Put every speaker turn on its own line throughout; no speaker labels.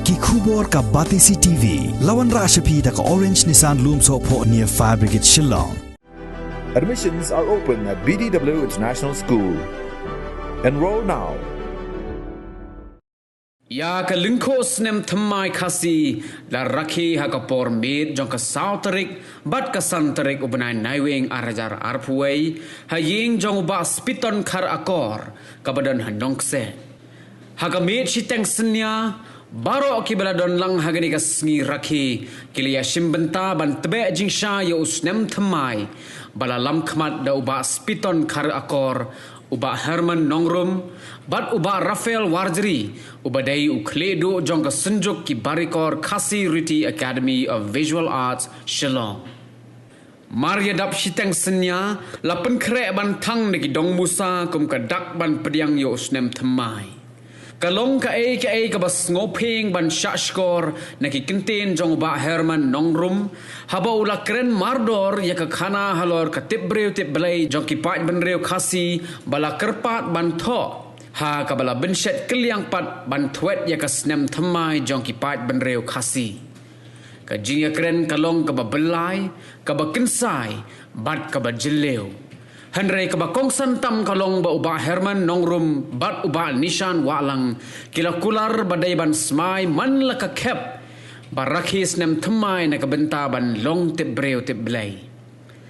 ki khubor ka Batisi TV lawan ra shapi da ka Orange Nissan Lumso po near Fire Brigade Shillong.
Admissions are open at BDW International School. Enroll now.
Ya ka Lyngkhuh Snem Thymmai Khasi la Rakhe ha ka por med jong ka sauterik bat ka santerik ubenai naiwing arajar arpuai ha ying jong ba spiton khar akor ka badan handong se ha ka med siteng senya baro ki baladon lang ha gani ka sngi Rakhe kilia shimbenta ban tebe jingsha ya Snem Thymmai bala lam khmat da uba spiton khar akor uba Herman Nongrum bat uba Rafael Warjri uba dai ukledo jong ka senjuk ki barikor Khasi Riti Academy of Visual Arts Shillong. Maria dap siteng senya lapen kre ban thang neki dong musa kum ka dak ban pediang yo Snem Thymmai. Kalong ka ka bas ngopeng ban shashkor neki kinten jong ba Herman Nongrum haba ula kren mardor ya ka khana halor ka tibreu tiblai jong ki pat ban reu Khasi bala kerpat ban tho ha ka bala benset keliang pat ban thwet ya ka Snem Thymmai jong ki pat ban reu Khasi ka jinga kren kalong ka ba belai ka ba kinsai bat ka ba jileu Henry ka ba kongsan tam kalong ba uba Herman Nongrum bat uba Nishan walang kila kular badai ban smai man la ka kep ba Rakhe Snem Thymmai na ka benta ban long tibreu tiblai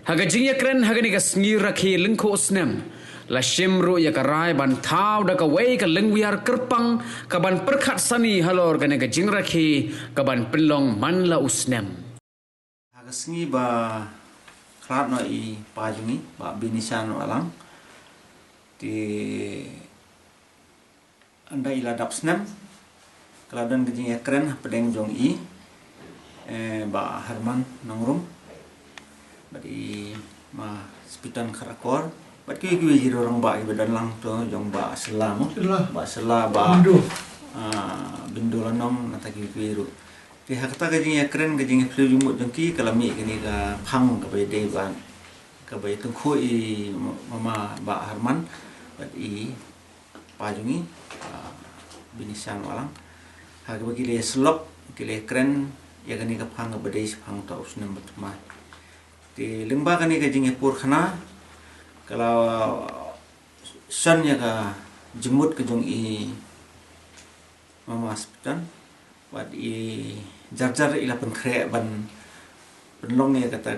haga jinga kren haga ni ka sngi Rakhe Lyngkhuh Snem la shimru ya ka rai ban thau da ka wei ka lengwiar kerpang ka ban perkhat sani halor ka ne ka jing Rakhe ka ban pelong man la usnem
haga sngi ba krat no I pajungi ba binisan walang ti anda ila dap Snem kaladan gejing ekren pedeng jong I ba Herman Nongrum badi ma spitan karakor bat ki jiro orang ba ibadan lang to jong ba selam ba sela ba bindu lanom nata ki biru ti hakta gajing ekren gajing flu jumut jong ki kalami kini ka phang ka bay de ban ka bay tungkhu I mama ba Herman bat I pajungi binisan walang ha ka bagi le slop ki le ekren ya kani ka phang ka badai phang ta Snem Thymmai ti Rangbah kani gajing pur khana kalau san ya ka jemut ke jong I mama spitan wat I jar ila penkre ban penlong ya kata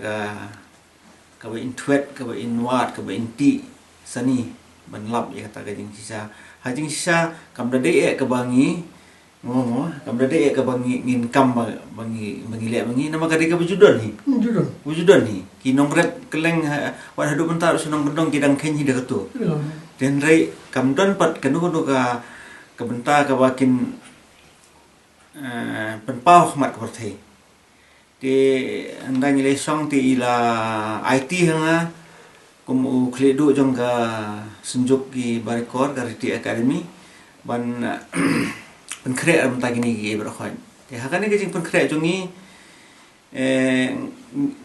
ka ba intwet ka ba inwat ka ba inti sani ban lap ya kata jing sisa hajing sisa kam dade ka bangi ngomo kam dade ka bangi ngin kam bangi le bangi nama ka ka bujudon ni wujudon ni kinong rep keleng wat hadu bentar sunong bendong kidang khenyi de tu den rei kam don pat kanu ka bentar ka bakin penpau mat korthei ti andang ile song ti ila IT hanga kum ukledu jong ka senjuk ki barikor ka Riti Academy ban penkre am tagini gi berkhon ti hakane ke jing penkre jongi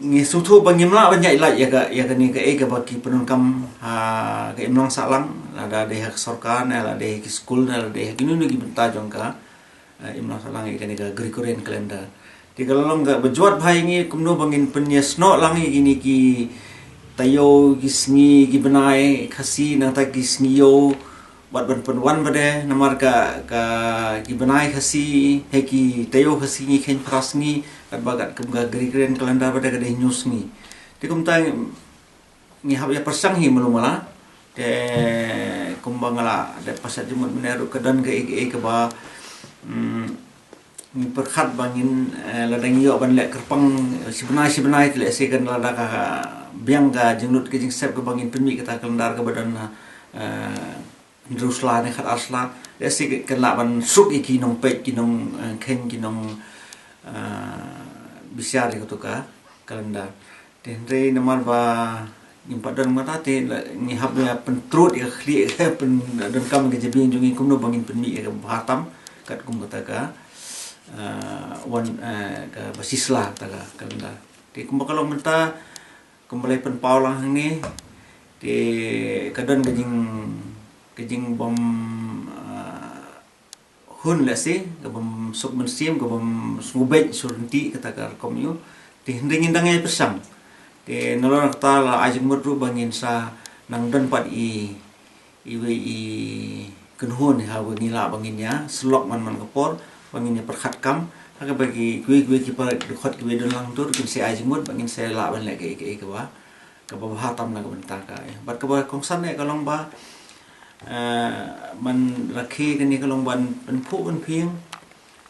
ngi sutu bangimla banyak ila ya ka ni ka ka baki penungkam ha ka imlang salang ada de hak sorkan ada de ki school ada de ginu gi benta jong ka imlang salang ikani ka Gregorian calendar ti kalong ga bejuat bhai ngi kumno bangin penyesno langi gini ki tayo gisngi gibenai Khasi nang ta gisngiyo bat ban penwan bade namar ka gibenai Khasi heki tayo Khasi ngi khen prasngi kat bagat kum ga Gregorian calendar bade ka de news ngi ti kum ta ngi hab ya persang hi melumala te kumbangala de pasat jumut meneru kedan ke ba perkhat bangin ladang yo ban lek kerpang sebenai le sekan lada ka biang ga jengut ke jing sep ke bangin pemi kata kalendar ke badan Rusla ne khat asla le sik ke la ban suk iki nong pek ki nong khen ki nong bisyar ko ka kalendar den re namar ba nimpadan mata te ni hab ya pentrut ya khli pen dan kam ke jebin jungi kumno bangin pemi ke batam kat kum kata ka wan ka basisla kata ka kalendar ti kum kalau menta kembali penpau lang ni ti kadon gejing bom hun la se gabam sok mensiam gabam smubet surunti kata kar komyu ti hendingin dangai pesam te nolong ta la ajeng mudru bangin sa nang dan pat i kenhun ha wangila banginnya slok man kapor banginnya perkhat kam aga bagi gue ki par khot gue don lang tur kin se ajeng mud bangin se la ban le ke ba ka ba hatam na benta ka bat ka ba kongsan ne kalong ba man rakhi kan ni kalong ban pen phu ban phieng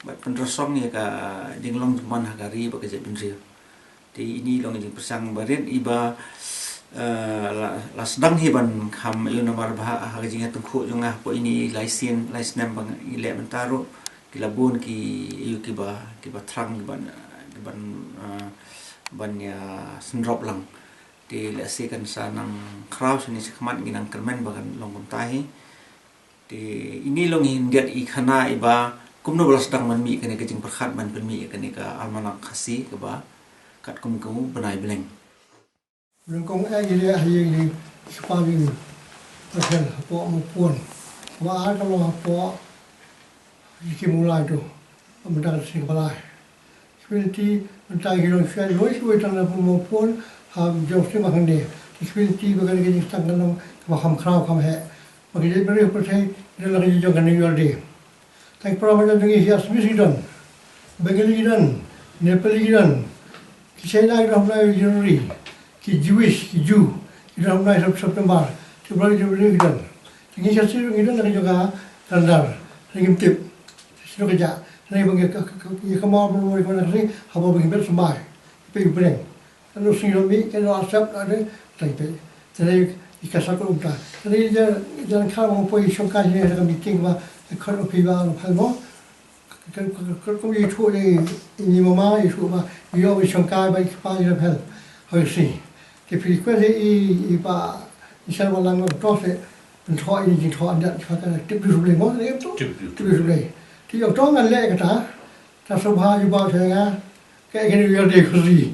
bat pen rosong ni ka ding long man hagari ba ke je bin rio ti ini long jing persang baret iba la sedang hiban kham yu nomor bah ha jing tengku junga po ini laisin laisnem bang ile mentaro ki labun ki yu ki ba thrang ban ya sendrop lang di lasikan sanang kraus ini sekemat ginang kermen bahkan long tahi di ini long hindiat ikhana iba kumno belas dang man mi kene kejing perkhat man penmi kene ka almanak khasi ke ba kat kum benai beleng
Lyngkhuh ini hari sepagi pasal apa maupun wah kalau apa jika mulai tu mendak sing balai seperti mentak hilang sekali lois tanah maupun ham jauh sih makan dia seperti bagaimana kita tanggal ham kerau ham he bagaimana beri percaya dia lagi jauh kan jual dia tapi perawan yang hias misidan Bangalidan Nepalidan China dah mulai Januari ki Jewish ki Jew dah mulai September Februari dan ini saya sih ini lagi juga tandar lagi tip sudah kerja lagi bagi kamar mulai pada hari haba bagi bersembah pergi pergi lalu singomi kalau asap ada tapi jadi ikasar ko umta jadi jangan kalau mau pergi syongkai ni ada meeting bah kalau pergi bah kalau kalau itu ni mama itu bah dia syongkai bah pergi lah harus sih tapi kalau ini bah Isyan walang terus penthoi ini thoi ada kata tip dulu mo ni tu tip dulu ti yo to ngan le kata ta sobha yu ba che nga ke ke yo de khri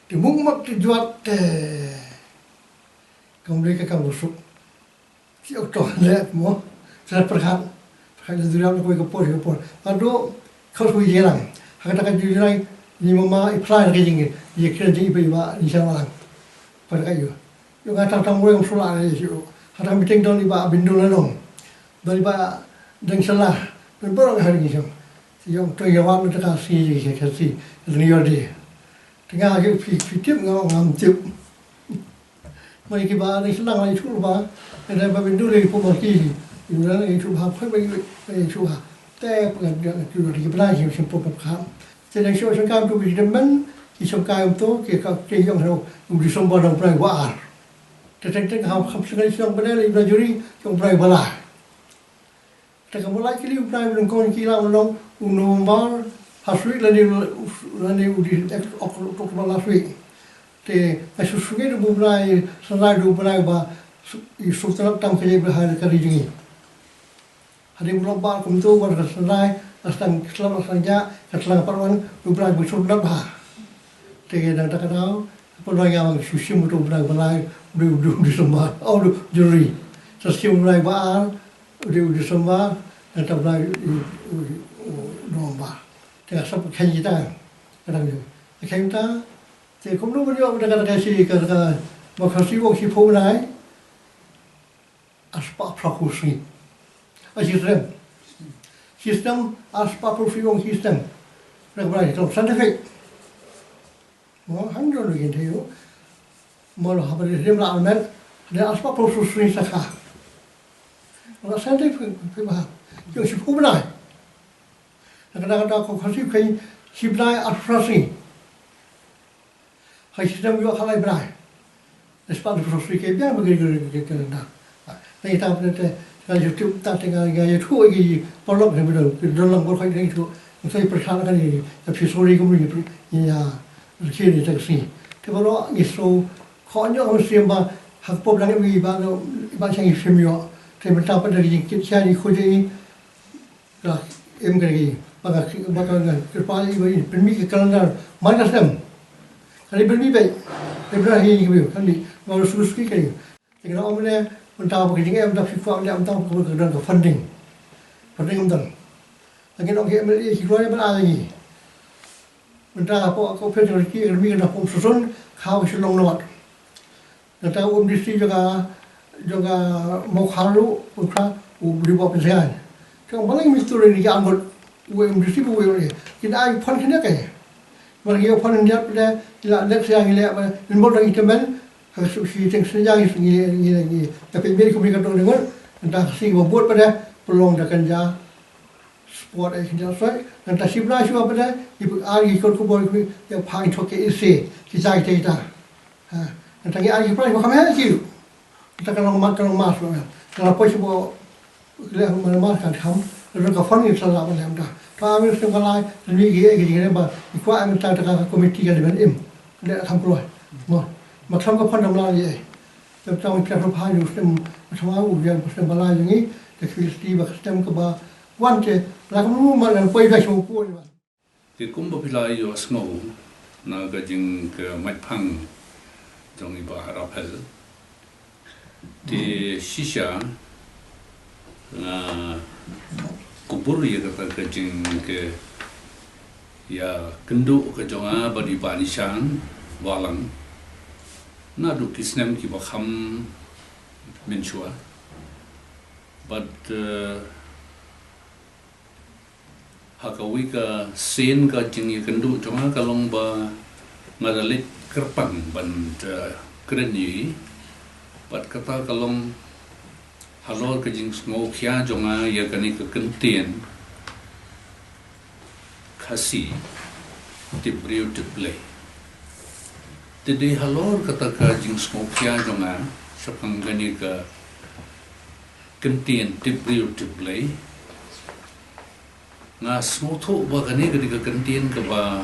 ti mung mak ti juat te kom le ka kam su ti yo to le mo sa perkhat perkhat du ram ko ko por ado khau su ye lang ha ta ka ju lai ni mama I plai ke jing ye kren ji ba ba Isyan walang par ka yo yung atang mo yung sula na yun. Hatang meeting doon iba bindu na nung. Doon iba deng salah. Berapa hari ni jom. Yung tu yang awak nak kasi ni yodi. Tengah aku fitip ngam tip. Mai kiba ni selang ai tu ba. Ada ba bindu le pun maki. Yung na ai tu ba phai ba tu ha. Te pengan tu di belai yang simpul kam. Jadi show sangkam tu bidaman. Ki sangkam tu ki ka ki yang ro di sombo dong prai war. Tentang ham sekali siang benar ibu juri yang berai bala. Tentang mulai kili berai Lyngkhuh kila melong unombar hasui lani udi ok bala hasui. Te asu sungai tu berai sanai tu berai ba sultan tam kerja berhari kari jengi. Hari mulai bar kumtu bar sanai asang selama sanja keselang parwan tu berai bersultan bah. Te dan tak tahu peluang yang susi mutu berai bala di sembah, juri. Sesium mulai baal, di sembah, dan tak mulai domba. Tengah sampai kita, kadang tu. Kita, jadi kamu tu berjawab dengan kasi kata, makasih waktu pun naik, aspak prakusi, sistem aspak prakusi wong sistem. Mereka berani dalam scientific. Mau handal lagi tu. Malah apa dia melawan dia asal proses ini sakah. Orang santai faham. Yang siapa benar. Kadang-kadang kau kasih kau siapa asrasi. Hai sistem juga kalai benar. Asal proses ini biar begitu kerana. Nanti tak berada kalau YouTube tak tinggal gaya tu lagi polok ni betul. Dalam polok ini tu saya percakapan ini. Tapi sorry kemudian ya kiri tak sih. Tapi kalau isu Kanya orang siapa hak pop langit bagi bangsa yang semua. Saya minta pada dari kita ni kerja ini lah kerja. Bagaimana kepala ini permi ke kalender mana sem. Kali permi baik. Lepas ini kami kali baru suruh kali. Jadi orang mana minta apa kerja minta FIFA minta apa kerja funding. Funding lagi nak ke MLA keluar mana lagi. Mentah apa kau pergi lagi kami kena susun kau selong lewat. Nanti industri juga mau halu ukra beri buat pensiun. Kalau paling misteri ni anggota industri boleh kita ay pon kena kaya. Bagi pon dia pada ila siang ila nombor lagi teman harus si senjang ni tapi beri komunikasi dengan entah si buat pada peluang dakan ja sport as industry entah si belah siapa pada ibu ari ikut kubur yang paling toke isi kita kita entah ni ari pun kami ada sih kita kalau mas kalau apa sih buat lihat mas kan kamu lalu kafan ni salah apa dah kami mesti kalau lebih gini bah ikut kami tak ada komiti kan dengan adaทำกล้วยมาทำกับพ่อดำลายเลยจะต้องแก้ปัญหาอยู่เสมอทำให้อุปยานเสมอลายอย่างนี้แต่คือสตีบักสเต็มก็บ่วันเจแล้วก็รู้มาแล้วไปได้ชมพูนี่ว่า
Thì cũng bởi là yêu ngủ nó cái những cái mạch phăng trong cái bà Rakhe thì shisha cũng buru ya cái những cái ya kendu cái trong á bà đi bà nishan walang na du ki Snem ki ba kham min chua but hakawi ka sen ka jingi kendu chonga kalong ba ngadalit kerpang ban kreni but kata kalong halor ka jing ngo khia jonga ya kani ka kentien Khasi tibriu tiplay Jadi halor kata ka jing skopia jonga sapang gani ka kentien tibriu tiplay nga smotho ba gani ka kentien ka ba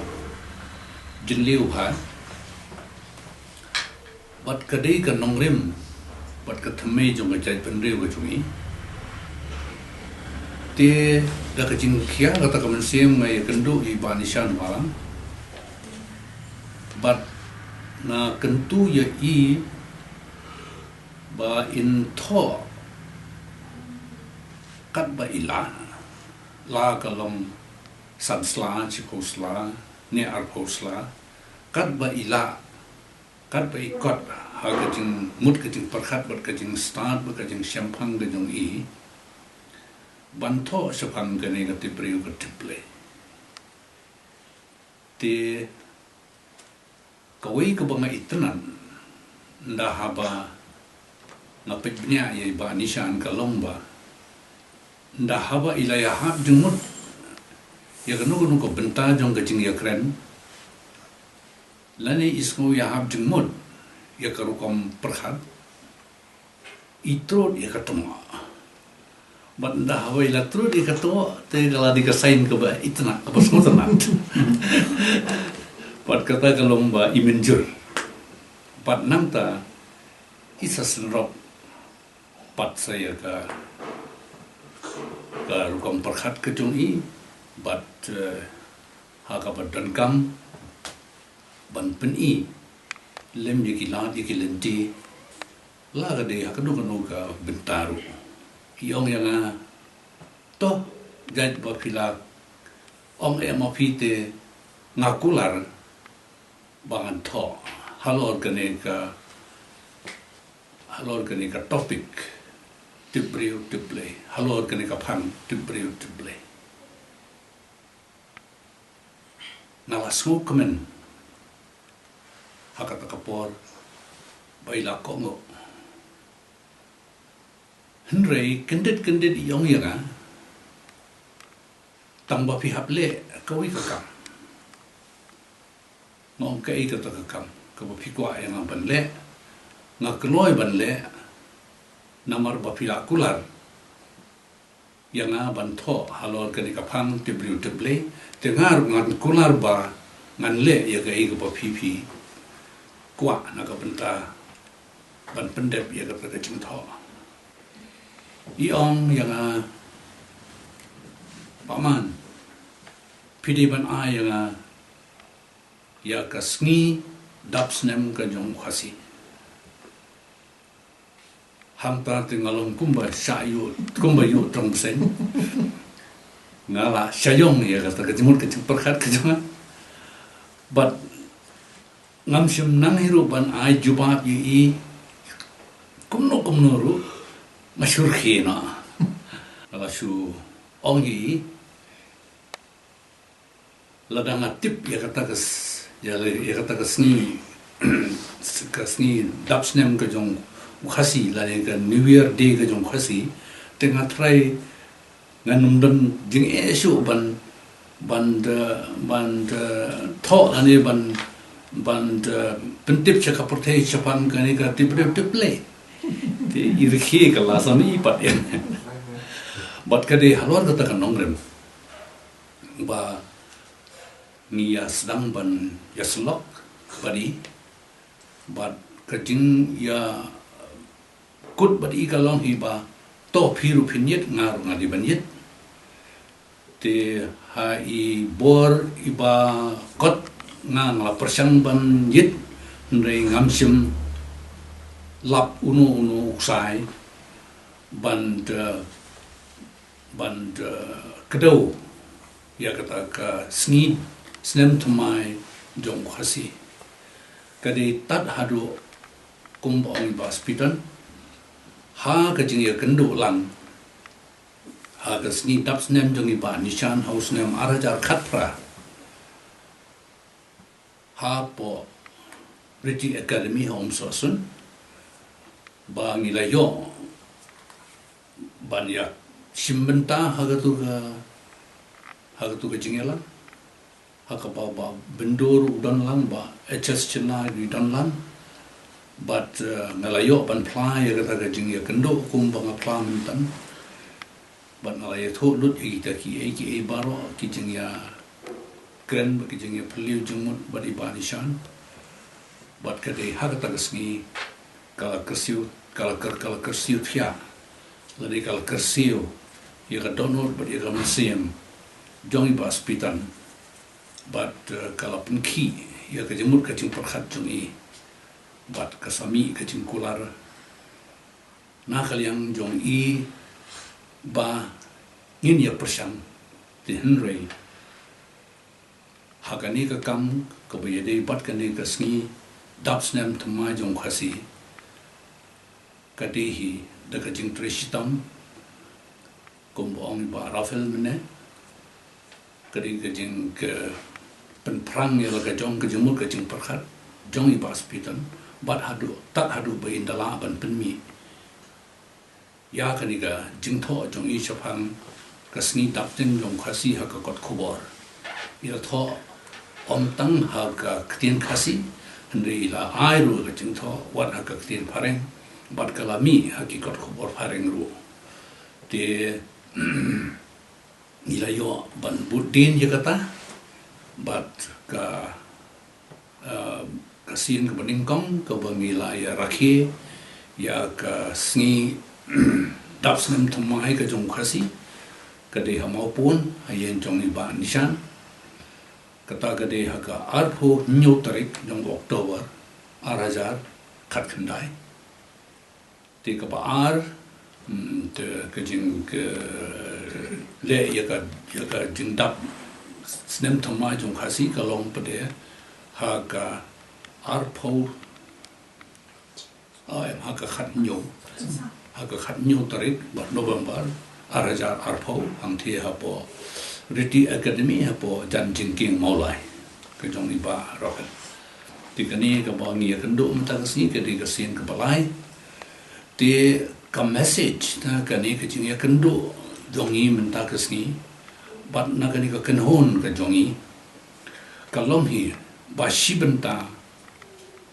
jinliu ha bat kadai ka nongrim bat ka Thymmai jonga jai penriu ka chungi te da ka jing khia kata ka mensim ngai kendu I banishan walang but na kentu ya I ba in tho kat ba ila la kalong sansla chikosla ne arkosla kat ba ila kat ba ikot ha ka jing mut ka jing parkhat ba ka jing start ba ka jing champang ga jong I ban tho sapang ga ne ga tipriu ga tiple te kawai ka banga itanan nda haba na pejnya ye ba nishan kalong ba nda haba ilaya hab jumut ya kanu ko benta jong ka jing ya kren lani ismo ya hab jumut ya karu kom perhat itro ya katuma but nda haba ila tro di kato te gala di ka sign ka ba itna ka bas ngotna Pat kata kalong ba imenjur pat nangta isa senrok pat saya ka rukam perkhat ke jong I bat ha ka badan kam ban pen I lem ye ki la ye ki lenti la ga de ha ka du ka bentaru yong yang to jaj ba pila ong e ma pite ngakular bangan tho halor kene ka topic tibriu tiplay halor kene ka phang tibriu tiplay na wasu komen hakata kapor baila kongo henrei kendet yong yanga tangba pi haple kawi kakam ngong kai ka takakam ka ba phikwa yang ban le nga kloi ban le namar ba phila kular yang ban tho halor ka ni ka phang tibriu tible te ngar ngan kular ba ngan le ya ga I ka ba phi kwa na ka benta ban pendep ya ka ka chim tho I ong yang paman pidi ban a yang ya kasngi dap Snem ka jong Khasi hamta tingalong kumba yu trong sen ngala syayong ya kata kejemut kecing perkat kejangan but ngam sim nang hiru ban ai jubab yi kumno ru masyhur khina ala su ong yi ladang tip ya kata ke sni dap Snem ke jong Khasi la ke New Year Day ke jong Khasi tengah try nganum jing esu ban tho ani ban pentip cha kapurte chapan kani ka tip le te irkhi ka lasani pat ya bat ka de halwar ka ta nongrem ba niya sedang ban yaslok badi bat kajing ya kut badi kalong hiba to phiru phinyet ngar ngadi banyet te ha I bor iba kot ngang la persang ban yit ndai ngamsim lap unu sai ban kedau ya kata ka Snem Thymmai jong Khasi kadi tat hadu kumbong ba spitan ha ka jing ya kendu lang ha ka dap Snem jong ba nishan haus Snem arajar khatra ha po British Academy home sosun ba ngilayo ban ya simbenta ha ka tu ka jingela hakapa bendur udan lang ba HS chena di dan lang but ngalayo ban pla ya kata jing ya kendo kum bang pla mentan but ngalayo tho lut ta ki baro ki jing ya kren ba ki jing ya peliu jumut ba di banishan but kade hakata gasni kala kersiu thia ladi kala kersiu ya ka donor ba ya ka museum jongi ba spitan but kalau penki ya kejemut kecing perkhat jongi but kasami kecing kular nah kalian jongi ba ngin ya persang di Henry hakani ka kam ka bayade bat kani ka sngi dap Snem Thymmai jong Khasi kadehi da kecing trishitam kumbong ba rafel mene kadi kecing ke penperang ya laga jong kejemut kecing perkhat jong I hospital bat tak hadu bain dala ban penmi ya kaniga jingtho jong I chapang kasni dapten jong Khasi ha ka kot khobor ya tho om tang ha ka ktien Khasi hande ila airu ka jingtho wat ha ka ktien pareng bat kalami ha ki kot khobor pareng ru te ila yo ban budin ya kata bat ka kasin ke beningkong ke bangila ya Rakhe ya ka sngi dap Snem Thymmai ke jong Khasi kade ha maupun ayen jong I ba nishan kata kade ha ka arpho nyu tarik jong Oktober arajar khat khandai te ka ba ar te ke jing ke le ya ka jing dap Snem Thymmai jong Khasi kalong pade ha ka arpho ha ka khat nyu tarik ba November arajar arpho ang thi ha po British Academy ha po jan jingking maulai ke jong I ba rokan tikani ka ba ngi kendo mata kasi ke di kasin ka balai te ka message ta kani ka jing ya kendo jong I menta kasi bat na kani ka kenhon ka jong I kalong hi ba shibenta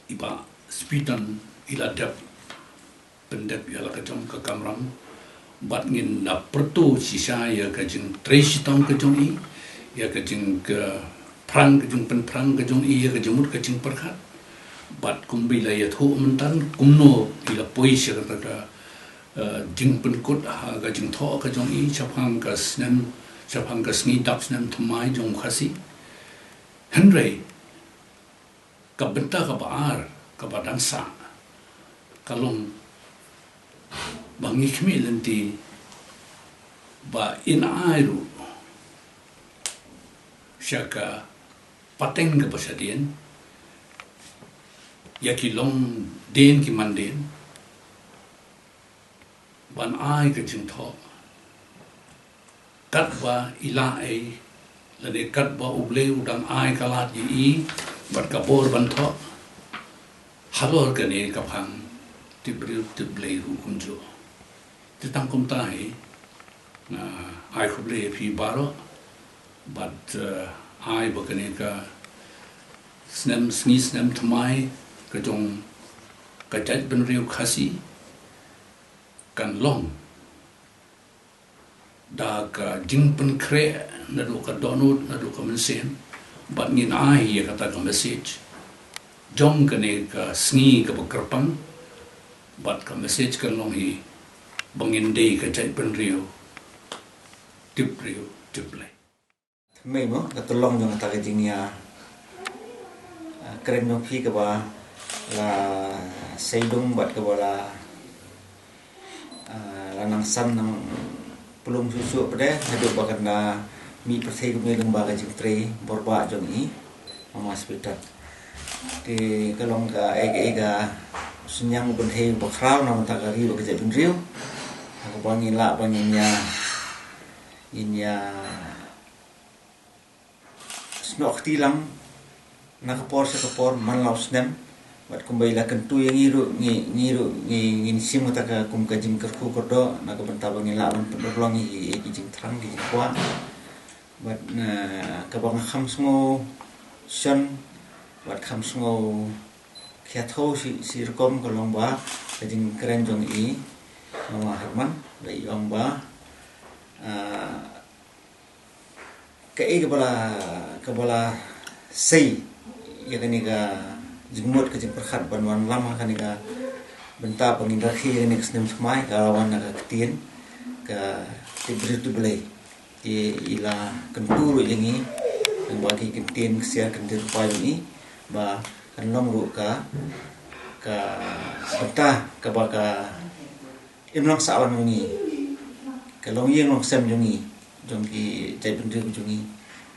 iba spitan ila dap pendep ya la ka jong ka kamram bat ngin na pertu sisa ya ka jing tresitong ka jong I ya ka jing ka prang ka jing pen prang ka jong I ya ka jemut ka jing perkhat bat kumbila ya thu mentan kumno ila pois ya ka jing pen kut ha ka jing tho ka jong I chapang ka sngi dap Snem Thymmai jong Khasi Henry ka benta ka baar ka badansa kalong bangi kmi lenti ba in airu syaka pateng ke pasadian ya ki long den ki manden ban ai ke jing tho kat ba ila ai la de kat ba uble udang ai kalat yi bat ka bor ban tho halor ke ne ka phang ti bri ti ble ru kunjo ti tang kum tai na ai khuble phi baro but ai ba ke ne ka Snem Snem Thymmai ka jong ka jat ben riu Khasi kan long da ka jing pen kre na do ka donut na do ka mensen but ngin ai ya kata ka message jong ka ne ka sngi ka bakrapang but ka message kan long hi bangin dei ka jat ben riu tip lay
Thymmai mo ka tolong jong ta ka jing ya keren dong phi ke ba la seidung buat ke bola lanang san nang pelung susu pada hidup bahkan na mi persai ke Rangbah ke jing tre borba jong i mama hospital di kalong ka ega senyang ben he bakrau na ta ka ri ba ke jing riu aku bangin la bangin ya snok tilang nakapor sa kapor manlaw Snem bat kumbay la kentu yang ngiru sim ta ka kum ka jing kerku kordo nakabantabang nila ban pendolong i jing trang di kwa bat na kabang kham sngo shan bat kham sngo khyatho si rekom kolong ba ka jing keren jong i mama Herman dai ong ba ka bala sei ya kani ka jingmot ka jing perkhat banwan lama kani ka benta pangin Rakhe ni Snem Thymmai ka lawan ka ketien ka tibri tu belai ila kentur yengi yang bagi ketien sia kentir pai ni ba kan long ru ka benta ka ba ka imlang sawan ni ka long yeng long sem jongi jongki jai bendir jongi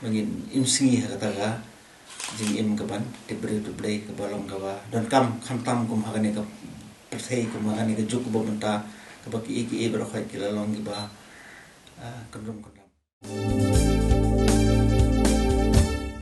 bangin imsingi kata ka jing im kaban tibri tu blay ke balong kawa dan kam khantam kum hagani ka perthei kum hagani ka juk bo benta ka baki iki e bro khai kilalong gi ba kandum kandam